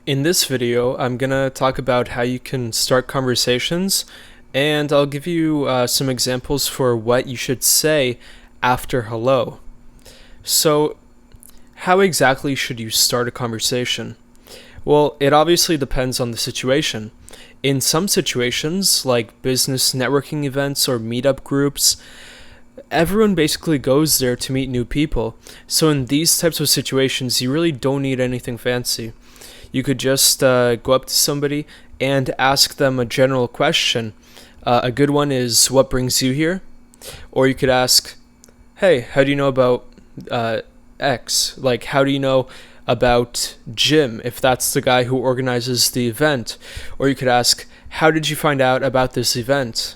In this video, I'm gonna talk about how you can start conversations, and I'll give you some examples for what you should say after hello. So, how exactly should you start a conversation? Well, it obviously depends on the situation. In some situations, like business networking events or meetup groups, everyone basically goes there to meet new people. So in these types of situations, you really don't need anything fancy. You could just go up to somebody and ask them a general question. A good one is, what brings you here? Or you could ask, hey, how do you know about X? Like, how do you know about Jim, if that's the guy who organizes the event? Or you could ask, how did you find out about this event?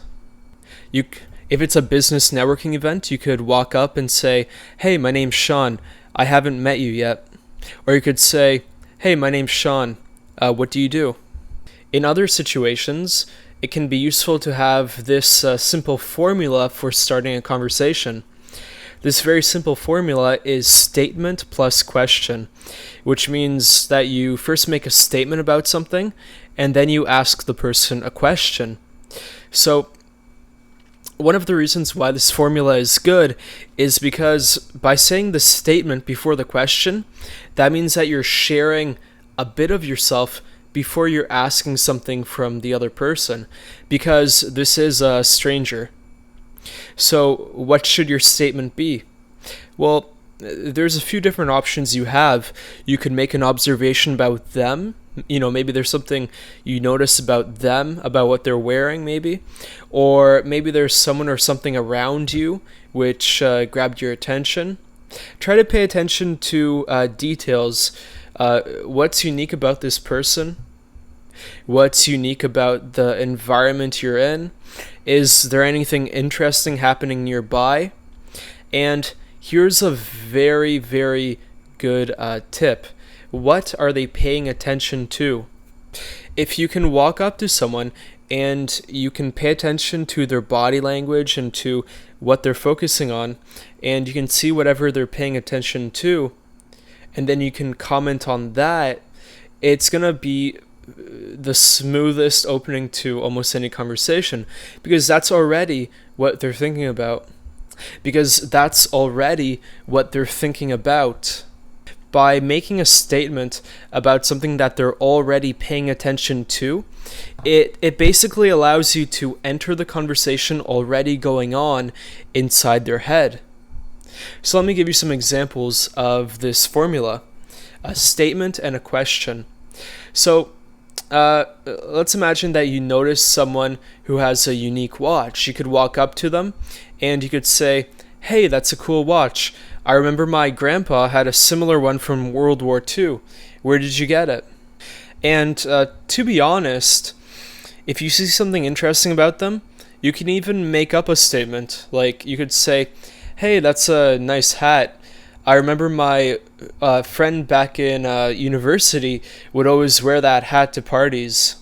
If it's a business networking event, you could walk up and say, hey, my name's Sean. I haven't met you yet. Or you could say, hey, my name's Sean. What do you do? In other situations, it can be useful to have this simple formula for starting a conversation. This very simple formula is statement plus question, which means that you first make a statement about something, and then you ask the person a question. So, one of the reasons why this formula is good is because by saying the statement before the question, that means that you're sharing a bit of yourself before you're asking something from the other person, because this is a stranger. So what should your statement be? Well, there's a few different options you have. You could make an observation about them. Maybe there's something you notice about them, about what they're wearing, maybe. Or maybe there's someone or something around you which grabbed your attention. Try to pay attention to details. What's unique about this person? What's unique about the environment you're in? Is there anything interesting happening nearby? And here's a very, very good tip. What are they paying attention to? If you can walk up to someone and you can pay attention to their body language and to what they're focusing on, and you can see whatever they're paying attention to, and then you can comment on that, it's going to be the smoothest opening to almost any conversation, because that's already what they're thinking about. By making a statement about something that they're already paying attention to, it basically allows you to enter the conversation already going on inside their head. So let me give you some examples of this formula: a statement and a question. So let's imagine that you notice someone who has a unique watch. You could walk up to them and you could say, hey, that's a cool watch. I remember my grandpa had a similar one from World War II. Where did you get it? And to be honest, if you see something interesting about them, you can even make up a statement. Like, you could say, hey, that's a nice hat. I remember my friend back in university would always wear that hat to parties.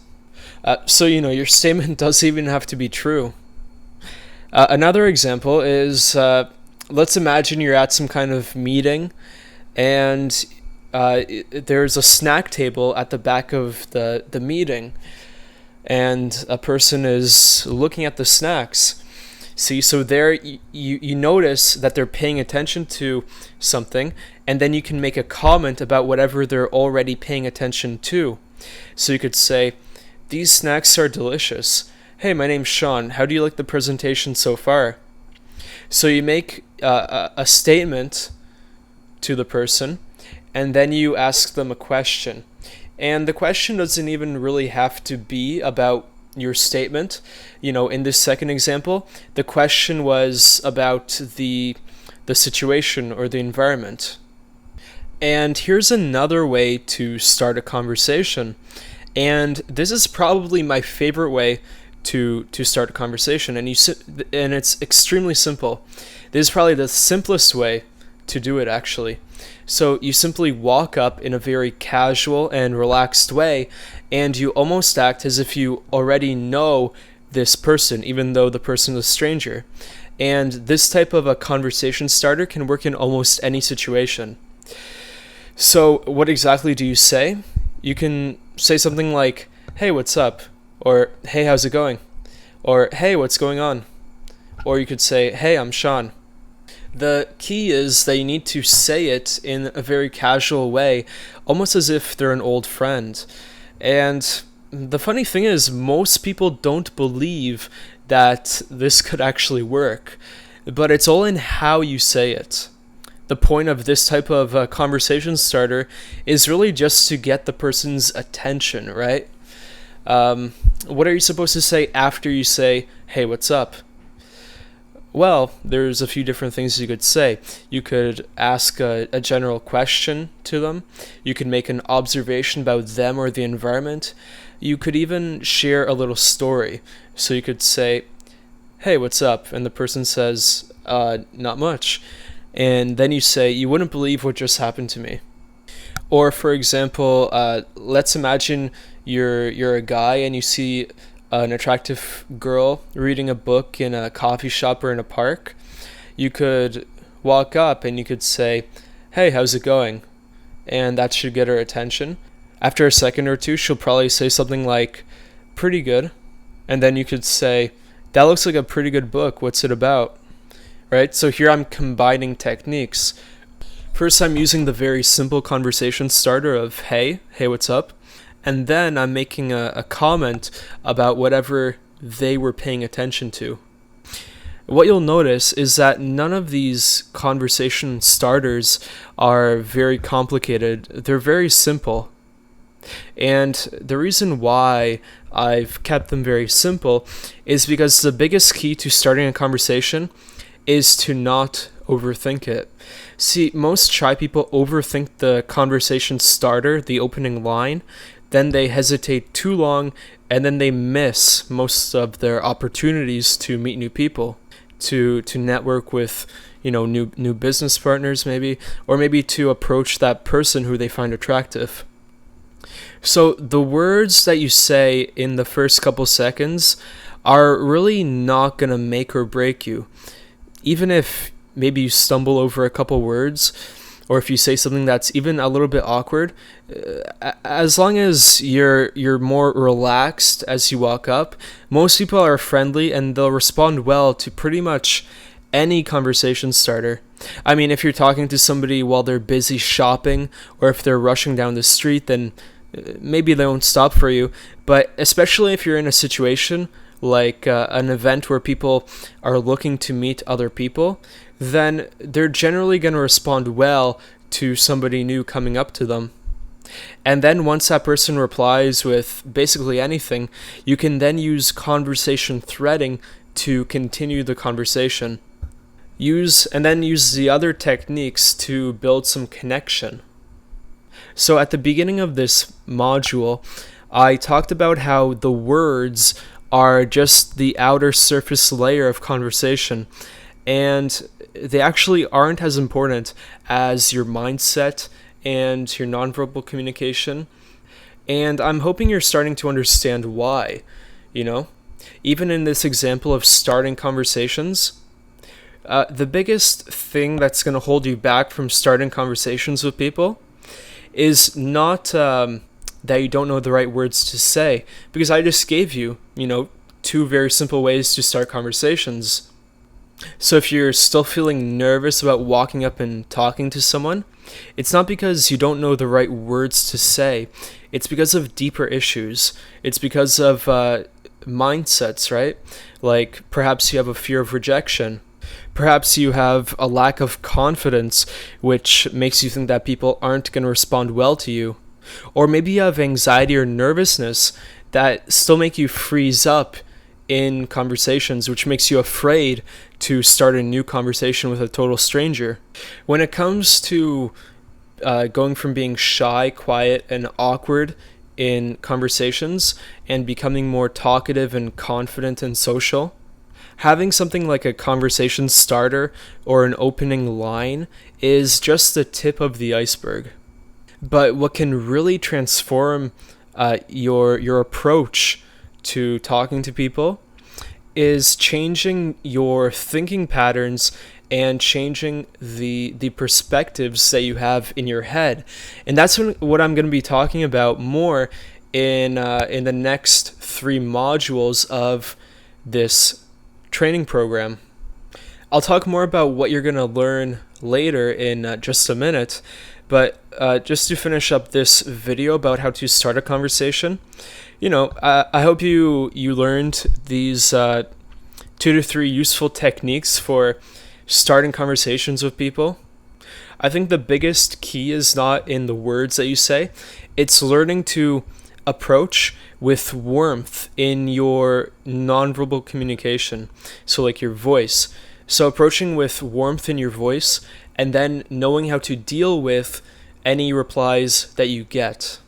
So your statement doesn't even have to be true. Another example is, let's imagine you're at some kind of meeting and there's a snack table at the back of the meeting, and a person is looking at the snacks. See, so there you notice that they're paying attention to something, and then you can make a comment about whatever they're already paying attention to. So you could say, these snacks are delicious. Hey, my name's Sean. How do you like the presentation so far? So you make a statement to the person, and then you ask them a question. And the question doesn't even really have to be about your statement. In this second example, the question was about the situation or the environment. And here's another way to start a conversation. And this is probably my favorite way to start a conversation, and it's extremely simple. This is probably the simplest way to do it, actually. So you simply walk up in a very casual and relaxed way, and you almost act as if you already know this person, even though the person is a stranger. And this type of a conversation starter can work in almost any situation. So what exactly do you say? You can say something like, "Hey, what's up?" Or "Hey, how's it going?" Or "Hey, what's going on?" Or you could say, "Hey, I'm Sean." The key is that you need to say it in a very casual way, almost as if they're an old friend. And the funny thing is, most people don't believe that this could actually work, but it's all in how you say it. The point of this type of conversation starter is really just to get the person's attention, right? What are you supposed to say after you say, "Hey, what's up?" Well, there's a few different things you could say. You could ask a general question to them. You could make an observation about them or the environment. You could even share a little story. So you could say, "Hey, what's up?" And the person says, "Not much." And then you say, "You wouldn't believe what just happened to me." Or, for example, let's imagine you're a guy and you see an attractive girl reading a book in a coffee shop or in a park. You could walk up and you could say, "Hey, how's it going?" And that should get her attention. After a second or two, she'll probably say something like, "Pretty good." And then you could say, "That looks like a pretty good book. What's it about?" Right? So here I'm combining techniques. First, I'm using the very simple conversation starter of, hey, what's up? And then I'm making a comment about whatever they were paying attention to. What you'll notice is that none of these conversation starters are very complicated. They're very simple. And the reason why I've kept them very simple is because the biggest key to starting a conversation is to not overthink it. See, most shy people overthink the conversation starter, the opening line, then they hesitate too long, and then they miss most of their opportunities to meet new people, to network with, new business partners maybe, or maybe to approach that person who they find attractive. So the words that you say in the first couple seconds are really not going to make or break you. Even if maybe you stumble over a couple words, or if you say something that's even a little bit awkward, as long as you're more relaxed as you walk up, most people are friendly and they'll respond well to pretty much any conversation starter. I mean, if you're talking to somebody while they're busy shopping, or if they're rushing down the street, then maybe they won't stop for you. But especially if you're in a situation like an event where people are looking to meet other people, then they're generally going to respond well to somebody new coming up to them. And then once that person replies with basically anything, you can then use conversation threading to continue the conversation. Use the other techniques to build some connection. So at the beginning of this module, I talked about how the words are just the outer surface layer of conversation, and they actually aren't as important as your mindset and your nonverbal communication. And I'm hoping you're starting to understand why, Even in this example of starting conversations, the biggest thing that's going to hold you back from starting conversations with people is not that you don't know the right words to say, because I just gave you, two very simple ways to start conversations. So if you're still feeling nervous about walking up and talking to someone, it's not because you don't know the right words to say. It's because of deeper issues. It's because of mindsets, right? Like perhaps you have a fear of rejection. Perhaps you have a lack of confidence, which makes you think that people aren't going to respond well to you. Or maybe you have anxiety or nervousness that still make you freeze up in conversations, which makes you afraid to start a new conversation with a total stranger. When it comes to going from being shy, quiet, and awkward in conversations and becoming more talkative and confident and social, having something like a conversation starter or an opening line is just the tip of the iceberg. But what can really transform your approach to talking to people is changing your thinking patterns and changing the perspectives that you have in your head. And that's what I'm going to be talking about more in the next 3 modules of this training program. I'll talk more about what you're going to learn later in just a minute, but just to finish up this video about how to start a conversation, I hope you learned these 2 to 3 useful techniques for starting conversations with people. I think the biggest key is not in the words that you say, it's learning to approach with warmth in your nonverbal communication. So like your voice. So approaching with warmth in your voice and then knowing how to deal with any replies that you get.